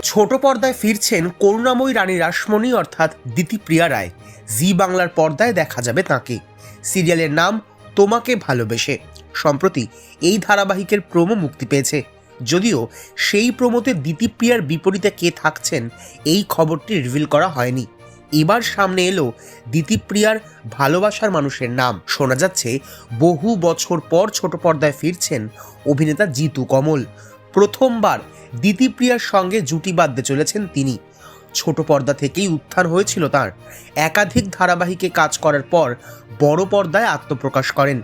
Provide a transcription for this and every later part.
ছোট পর্দায় ফিরছেন করুণাময়ী রানী রাসমণি অর্থাৎ দিতিপ্রিয়া রায়। জি বাংলার পর্দায় দেখা যাবে তাঁকে। সিরিয়ালের নাম তোমাকে ভালোবেসে। সম্প্রতি এই ধারাবাহিকের প্রোমো মুক্তি পেয়েছে। যদিও সেই প্রোমোতে দিতিপ্রিয়ার বিপরীতে কে থাকছেন এই খবরটি রিভিল করা হয়নি। এবার সামনে এলো দিতিপ্রিয়ার ভালোবাসার মানুষের নাম। শোনা যাচ্ছে বহু বছর পর ছোট পর্দায় ফিরছেন অভিনেতা জিতু কমল। প্রথমবার দিতিপ্রিয়ার সঙ্গে জুটি বাঁধতে চলেছেন তিনি। ছোট পর্দা থেকেই উত্থান হয়েছিল তার। একাধিক ধারাবাহিকে কাজ করার পর বড় পর্দায় আত্মপ্রকাশ করেন।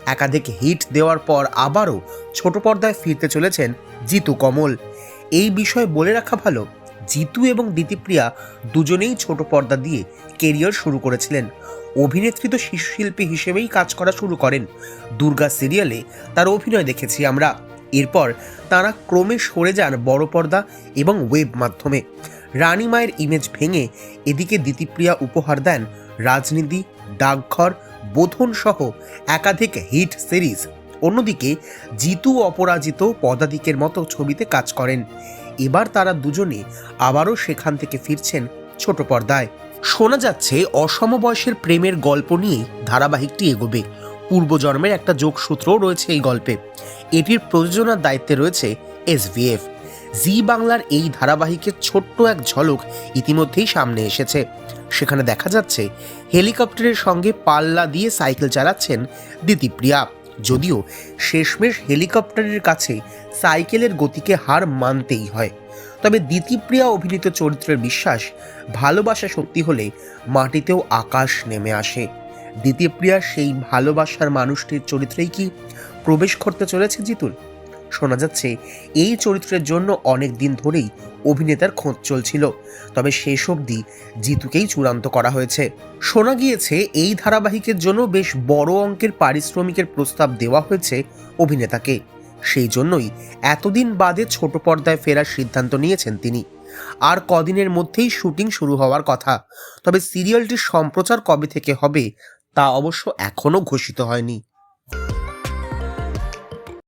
একাধিক হিট দেওয়ার পর আবারও ছোট পর্দায় ফিরতে চলেছেন জিতু কমল। এই বিষয়ে বলে রাখা ভালো, জিতু এবং দিতিপ্রিয়া দুজনেই ছোট পর্দা দিয়ে কেরিয়ার শুরু করেছিলেন। অভিনেত্রী তো শিশুশিল্পী হিসেবেই কাজ করা শুরু করেন। দুর্গা সিরিয়ালে তার অভিনয় দেখেছি আমরা। এরপর তারা ক্রমে সরে যান বড় পর্দা এবং ওয়েব মাধ্যমে। রানী মায়ের ইমেজ ভেঙে এদিকে দিতিপ্রিয়া উপহার দেন রাজনীতি, ডাকঘর, বোধন সহ একাধিক হিট সিরিজ। অন্যদিকে জিতু অপরাজিত, পদাতিকের মতো ছবিতে কাজ করেন। এবার তারা দুজনে আবারও সেখান থেকে ফিরছেন ছোট পর্দায়। শোনা যাচ্ছে অসমবয়সের প্রেমের গল্প নিয়েই ধারাবাহিকটি এগোবে। পূর্বজন্মের একটা যোগসূত্রও রয়েছে এই গল্পে। এটির প্রযোজনার দায়িত্বে রয়েছে SVF। জি বাংলার এই ধারাবাহিকের ছোট্ট এক ঝলক ইতিমধ্যেই সামনে এসেছে। সেখানে দেখা যাচ্ছে হেলিকপ্টারের সঙ্গে পাল্লা দিয়ে সাইকেল চালাচ্ছেন দিতিপ্রিয়া। যদিও শেষমেশ হেলিকপ্টারের কাছে সাইকেলের গতিকে হার মানতেই হয়। তবে দিতিপ্রিয়া অভিনীত চরিত্রের বিশ্বাস, ভালোবাসা সত্যি হলে মাটিতেও আকাশ নেমে আসে। দিতিপ্রিয়ার সেই ভালোবাসার মানুষটির চরিত্রেই কি প্রবেশ করতে চলেছে জিতুল? শোনা যাচ্ছে এই চরিত্রের জন্য অনেক দিন ধরেই অভিনেতার খোঁজ চলছিল, তবে শেষ অবধি জিতুকেই চূড়ান্ত করা হয়েছে। শোনা গিয়েছে এই ধারাবাহিকের জন্য বেশ বড় অঙ্কের পারিশ্রমিকের প্রস্তাব দেওয়া হয়েছে অভিনেতাকে। সেই জন্যই এতদিন বাদে ছোট পর্দায় ফেরার সিদ্ধান্ত নিয়েছেন তিনি। আর কদিনের মধ্যেই শুটিং শুরু হওয়ার কথা। তবে সিরিয়ালটির সম্প্রচার কবে থেকে হবে তা অবশ্য এখনও ঘোষিত হয়নি।